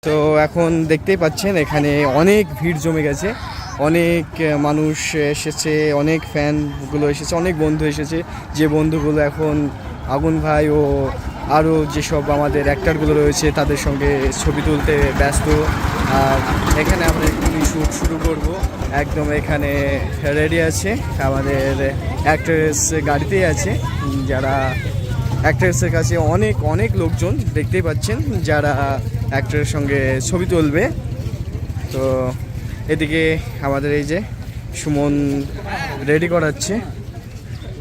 তো এখন দেখতেই পাচ্ছেন এখানে অনেক ভিড় জমে গেছে, অনেক মানুষ এসেছে, অনেক ফ্যানগুলো এসেছে, অনেক বন্ধু এসেছে, যে বন্ধুগুলো এখন আগুন ভাই ও আরও যেসব আমাদের অ্যাক্টরগুলো রয়েছে তাদের সঙ্গে ছবি তুলতে ব্যস্ত। আর এখানে আমরা এক্ষুনি শ্যুট শুরু করব, একদম এখানে রেডি আছে আমাদের অ্যাক্ট্রেস, গাড়িতেই আছে, যারা অ্যাক্ট্রেসের কাছে অনেক অনেক লোকজন দেখতেই পাচ্ছেন যারা অ্যাক্টরের সঙ্গে ছবি তুলবে। তো এদিকে আমাদের এই যে সুমন রেডি করাচ্ছে,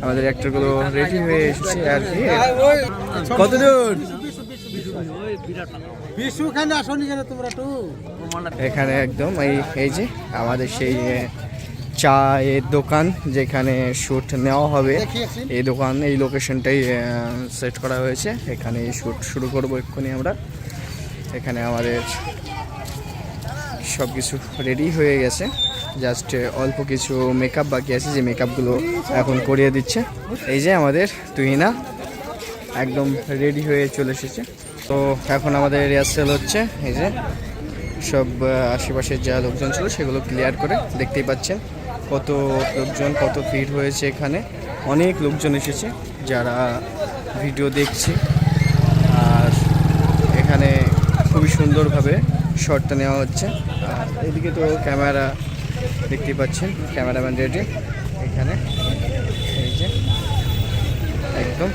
আমাদের অ্যাক্টরগুলো রেডি হয়ে এসেছে আর কি। কত দূর এখানে একদম এই যে আমাদের সেই চায়ের দোকান যেখানে শ্যুট নেওয়া হবে, এই দোকান এই লোকেশনটাই সেট করা হয়েছে, এখানে শ্যুট শুরু করবো এক্ষুনি আমরা। এখানে আমাদের সব কিছু রেডি হয়ে গেছে, জাস্ট অল্প কিছু মেকআপ বাকি আছে, যে মেকআপগুলো এখন করিয়ে দিচ্ছে। এই যে আমাদের তুহিনা একদম রেডি হয়ে চলে এসেছে। তো এখন আমাদের রিহার্সেল হচ্ছে, এই যে সব আশেপাশের যা লোকজন ছিল সেগুলো ক্লিয়ার করে দেখতেই পাচ্ছেন কত লোকজন, কত ভিড় হয়েছে, এখানে অনেক লোকজন এসেছে যারা ভিডিও দেখছে। আর এখানে খুবই সুন্দরভাবে শটটা নেওয়া হচ্ছে। আর এদিকে তো ক্যামেরা দেখতেই পাচ্ছেন, ক্যামেরাম্যান রেডি এখানে, এই যে একদম।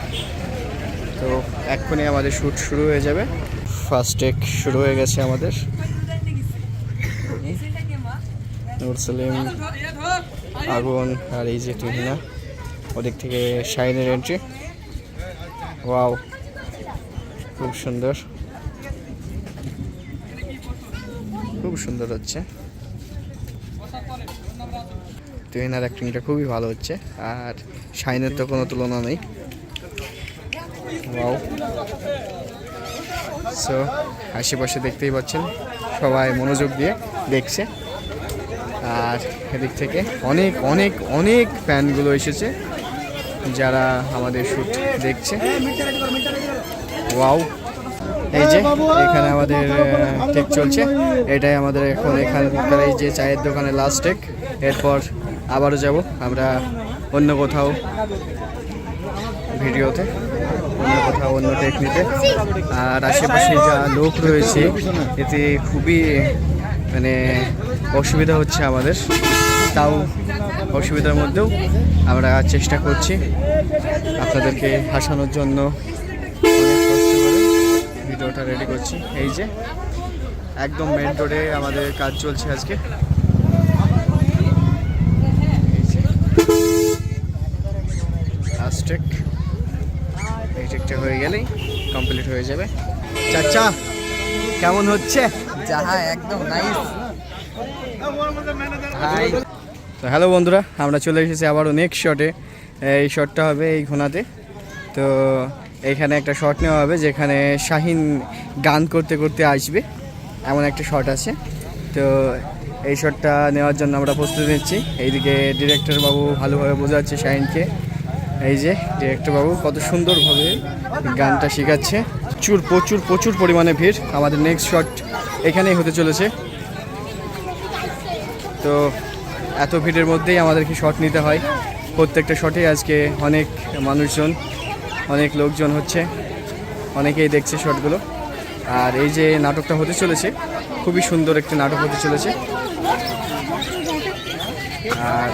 তো এক্ষুনি আমাদের শ্যুট শুরু হয়ে যাবে, ফার্স্ট টেক শুরু হয়ে গেছে আমাদের। নূর সেলিম, আগুন, আর এই যে তুহিনা, ওদিক থেকে শাইনের এন্ট্রি। ওয়াও, খুব সুন্দর, খুব সুন্দর হচ্ছে। তুহিনার অ্যাক্টিংটা খুবই ভালো হচ্ছে, আর শাইনের তো কোনো তুলনা নেই। ওয়াও। সো আশেপাশে দেখতেই পাচ্ছেন সবাই মনোযোগ দিয়ে দেখছে, আর এদিক থেকে অনেক অনেক অনেক ফ্যানগুলো এসেছে যারা আমাদের শ্যুট দেখছে। ওয়াও, এই যে এখানে আমাদের টেক চলছে, এটাই আমাদের এখন এখানকার এই যে চায়ের দোকানে লাস্ট টেক। এরপর আবারও যাব আমরা অন্য কোথাও ভিডিওতে, অন্য কোথাও অন্য টেক নিতে। আর আশেপাশে যা লোক রয়েছে এতে খুবই মানে অসুবিধা হচ্ছে আমাদের, তাও অসুবিধার মধ্যেও আমরা চেষ্টা করছি আপনাদেরকে হাসানোর জন্য, ভিডিওটা রেডি করছি। এই যে একদম মেন রোডে আমাদের কাজ চলছে আজকে। এই যে লাস্ট টেক, এই টেকটা হয়ে গেলেই কমপ্লিট হয়ে যাবে। চাচা কেমন হচ্ছে? একদম নাইস। তো হ্যালো বন্ধুরা, আমরা চলে এসেছি আবারও নেক্সট শটে। এই শটটা হবে এই ঘোনাতে। তো এইখানে একটা শট নেওয়া হবে যেখানে শাহিন গান করতে করতে আসবে, এমন একটা শট আছে। তো এই শটটা নেওয়ার জন্য আমরা প্রস্তুতি নিচ্ছি। এইদিকে ডিরেক্টর বাবু ভালোভাবে বোঝাচ্ছে শাহিনকে, এই যে ডিরেক্টর বাবু কত সুন্দরভাবে গানটা শেখাচ্ছে। প্রচুর প্রচুর প্রচুর পরিমাণে ভিড়, আমাদের নেক্সট শট এখানেই হতে চলেছে। তো এত ভিড়ের মধ্যেই আমাদেরকে শট নিতে হয়, প্রত্যেকটা শটে আজকে অনেক মানুষজন, অনেক লোকজন হচ্ছে, অনেকেই দেখছে শটগুলো। আর এই যে নাটকটা হতে চলেছে খুবই সুন্দর একটি নাটক হতে চলেছে। আর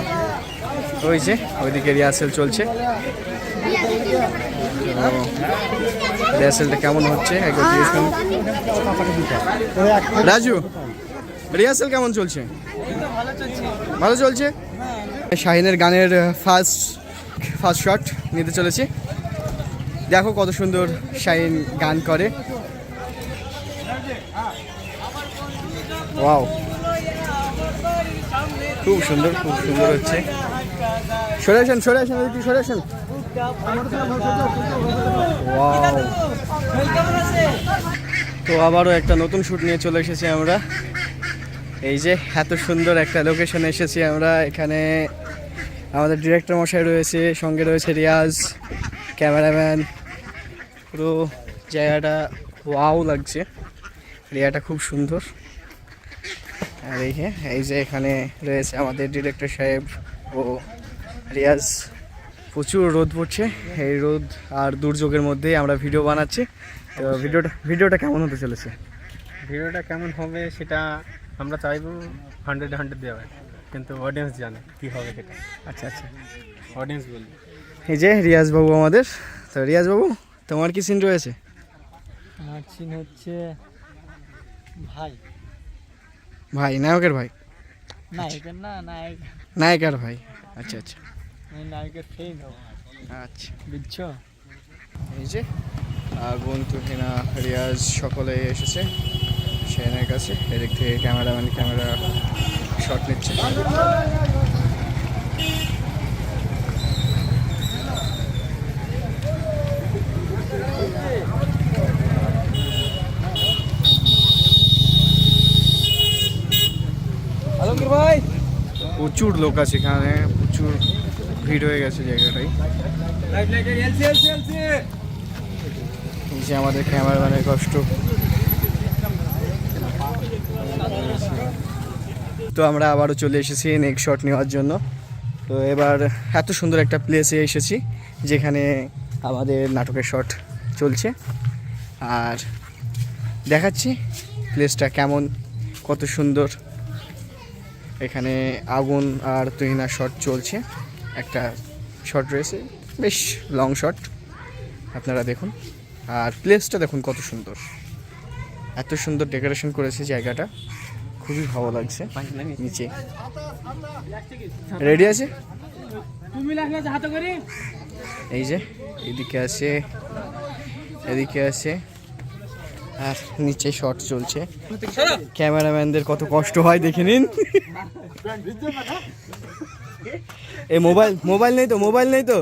ওই যে ওইদিকে রিহার্সেল চলছে, রিহার্সেলটা কেমন হচ্ছে একবার জিজ্ঞেস করুন। রাজু, রিহার্সেল কেমন চলছে? ভালো চলছে। শাহিনের গানের ফার্স্ট শট নিতে চলেছি, দেখো কত সুন্দর শাহিন গান করে। ওয়াও, খুব সুন্দর, খুব সুন্দর হচ্ছে। সরে আসেন, সরে আসেন, একটু সরে আসেন। ওয়াও, তো আবারও একটা নতুন শ্যুট নিয়ে চলে এসেছি আমরা। এই যে এত সুন্দর একটা লোকেশনে এসেছি আমরা, এখানে আমাদের ডিরেক্টর মশাই রয়েছে, সঙ্গে রয়েছে রিয়াজ, ক্যামেরাম্যান। পুরো জায়গাটা ওয়াও লাগছে, রিয়াটা খুব সুন্দর। আর এই যে এখানে রয়েছে আমাদের ডিরেক্টর সাহেব ও রিয়াজ। প্রচুর রোদ পড়ছে, এই রোদ আর দুর্যোগের মধ্যেই আমরা ভিডিও বানাচ্ছি। তো ভিডিওটা কেমন হতে চলেছে? ভিডিওটা কেমন হবে সেটা আমরা চাইবো 100 দেওয়া, কিন্তু অডিয়েন্স জানে কি হবে সেটা। আচ্ছা, অডিয়েন্স বলবে। এই যে রিয়াজ বাবু আমাদের। তো রিয়াজ বাবু, তোমার কি সিন রয়েছে? আমার সিন হচ্ছে ভাই, নায়কের ভাই? নায়কের না, নায়িকার ভাই। আচ্ছা, নায়কের ফ্রেন্ড হবো। আচ্ছা। বুঝছো? এই যে আগুন, তুহিনা, রিয়াজ সকলে এসেছে সেনের কাছে। এদিক থেকে ক্যামেরাম্যান ক্যামেরা শট নিচ্ছে। আলমগীর ভাই, প্রচুর লোক আছে এখানে, প্রচুর ভিড় হয়ে গেছে জায়গাটাই। এই যে আমাদের ক্যামেরাম্যানের কষ্ট। তো আমরা আবারও চলে এসেছি নেক্সট শট নেওয়ার জন্য। তো এবার এত সুন্দর একটা প্লেসে এসেছি যেখানে আমাদের নাটকের শট চলছে, আর দেখাচ্ছি প্লেসটা কেমন, কত সুন্দর। এখানে আগুন আর তুহিনা শট চলছে, একটা শট রয়েছে, বেশ লং শট, আপনারা দেখুন। আর প্লেসটা দেখুন কত সুন্দর, এত সুন্দর ডেকোরেশন করেছে জায়গাটা, খুবই ভালো লাগছে। নিচে রেডি আছে, এই যে এদিকে আছে, এদিকে আছে, আর নিচে শট চলছে। ক্যামেরাম্যানদের কত কষ্ট হয় দেখে নিন। এই মোবাইল নেই তো,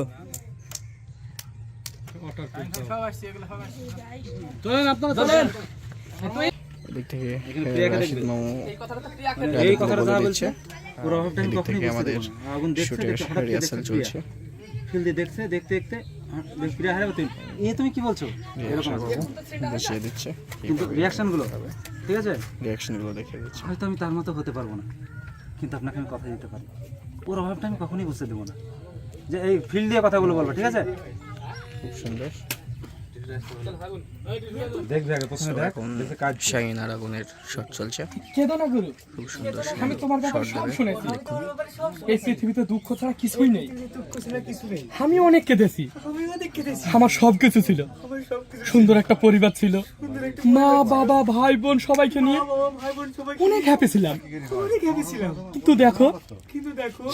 এদিক থেকে রাশিদ মামু দিচ্ছে, এদিক থেকে আমাদের শুটের রিহার্সাল চলছে। তুমি কি বলছো? বুঝিয়ে দিচ্ছে, কিন্তু রিয়াকশনগুলো ঠিক আছে, রিয়াকশনগুলো দেখিয়ে দিচ্ছে। হয়তো আমি তার মতো হতে পারবো না, কিন্তু আপনাকে আমি কথা দিতে পারি, ওর অভাবটা আমি কখনোই বুঝতে দেবো না, যে এই ফিল্ড দিয়ে কথাগুলো বলবো, ঠিক আছে? খুব সুন্দর। দেখবে আগে প্রথমে দেখ, এখন দেখে কাজ শাহিন আর আগুনের শট চলছে, কেদো না গুরু, খুব সুন্দর আমি তোমার ব্যাপারে সব শট শুনেছি। এই পৃথিবীতে দুঃখ ছাড়া কিছুই নেই। আমি অনেক কেঁদেছি, আমার সব কিছু ছিল, সুন্দর একটা পরিবার ছিল, মা বাবা ভাই বোন সবাইকে নিয়ে অনেক হ্যাপি ছিলাম। কিন্তু দেখো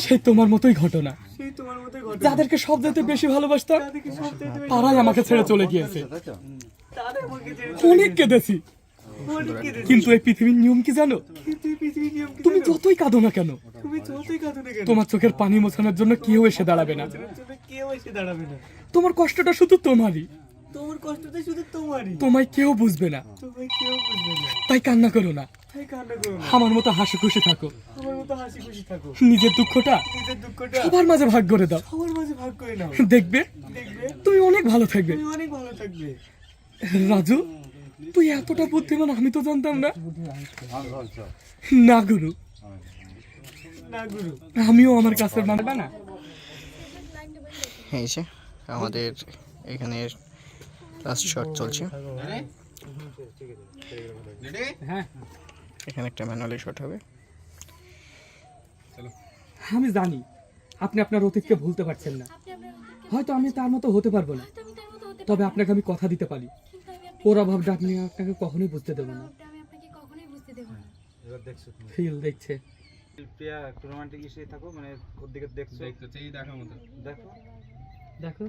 সেই তোমার মতোই ঘটনা, যাদেরকে সবচেয়ে বেশি ভালোবাসতাম তারাই আমাকে ছেড়ে চলে গিয়েছে। অনেক কেঁদেছি, কিন্তু এই পৃথিবীর নিয়ম কি জানো? তুমি যতই কাঁদো না কেন, তোমার চোখের পানি মোছানোর জন্য কেউ এসে দাঁড়াবে না। তোমার কষ্টটা শুধু তোমারই, তোমায় কেউ বুঝবে না, তাই কান্না করো না, আমার মতো হাসি খুশি থাকো, নিজের দুঃখটা সবার মাঝে ভাগ করে দাও, দেখবে তুমি অনেক ভালো থাকবে। রাজু, তুই এতটা বুদ্ধিমান আমি তো জানতাম না। না গুরু, আমিও আমার কাছের মানবা না। এই যে আমাদের এখানে লাস্ট শট চলছে, এখানে একটা ম্যানুয়ালি শট হবে। আমি জানি আপনি আপনার অতীতকে ভুলতে পারছেন না, হয়তো আমি তার মতো হতে পারবো না, তবে আপনাকে আমি কথা দিতে পারি ওর অভাবটা আপনি আপনাকে কখনোই বুঝতে দেবো না। ফিল দেখছে, প্রিয়া একটু রোমান্টিক ইসে থাকো, মানে ওর দিকে দেখছো, দেখার মতো দেখো দেখো।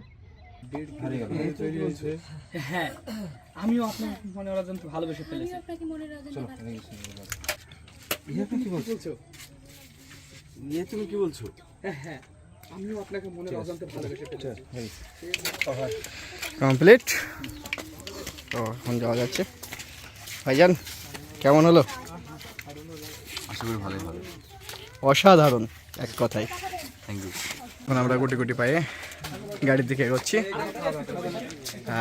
হ্যাঁ, আমিও আপনার মনে অজান্তে ভালোবেসে ফেলেছি। তুমি কি বলছো? হ্যাঁ, আমিও আপনাকে মনে অজান্তে ভালোবেসে ফেলেছি। কমপ্লিট। তো এখন যাওয়া যাচ্ছে। ভাইজান কেমন হলো? আশা করি ভালোই হবে। অসাধারণ এক কথায়। Thank you. এখন আমরা গুটি গুটি পায়ে গাড়ির দিকে এগোচ্ছি,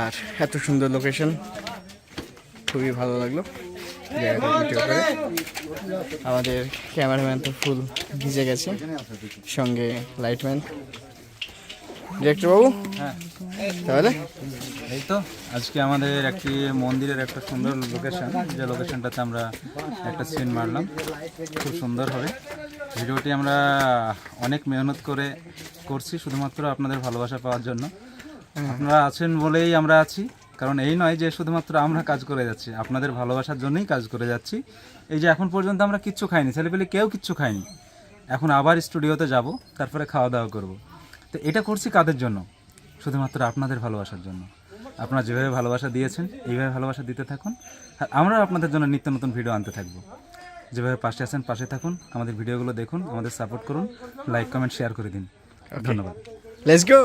আর এত সুন্দর লোকেশন, খুবই ভালো লাগলো। জায়গাটা ভিডিও করে। আমাদের ক্যামেরাম্যান তো ফুল ভিজে গেছে, সঙ্গে লাইটম্যান। ডিরেক্টর বাবু, তাহলে এই তো আজকে আমাদের একটি মন্দিরের একটা সুন্দর লোকেশন, যে লোকেশনটাতে আমরা একটা সিন মারলাম, খুব সুন্দর হবে। ভিডিওটি আমরা অনেক মেহনত করে করছি শুধুমাত্র আপনাদের ভালোবাসা পাওয়ার জন্য। আপনারা আছেন বলেই আমরা আছি, কারণ এই নয় যে শুধুমাত্র আমরা কাজ করে যাচ্ছি, আপনাদের ভালোবাসার জন্যই কাজ করে যাচ্ছি। এই যে এখন পর্যন্ত আমরা কিচ্ছু খাইনি, ছেলেপেলে কেউ কিচ্ছু খাইনি, এখন আবার স্টুডিওতে যাব, তারপরে খাওয়া দাওয়া করব। তো এটা করছি কাদের জন্য? শুধুমাত্র আপনাদের ভালোবাসার জন্য। আপনারা যেভাবে ভালোবাসা দিয়েছেন এইভাবে ভালোবাসা দিতে থাকুন, আর আমরা আপনাদের জন্য নিত্য নতুন ভিডিও আনতে থাকবো। যেভাবে পাশে আছেন পাশে থাকুন, আমাদের ভিডিওগুলো দেখুন, আমাদের সাপোর্ট করুন, লাইক কমেন্ট শেয়ার করে দিন। ধন্যবাদ। Let's go.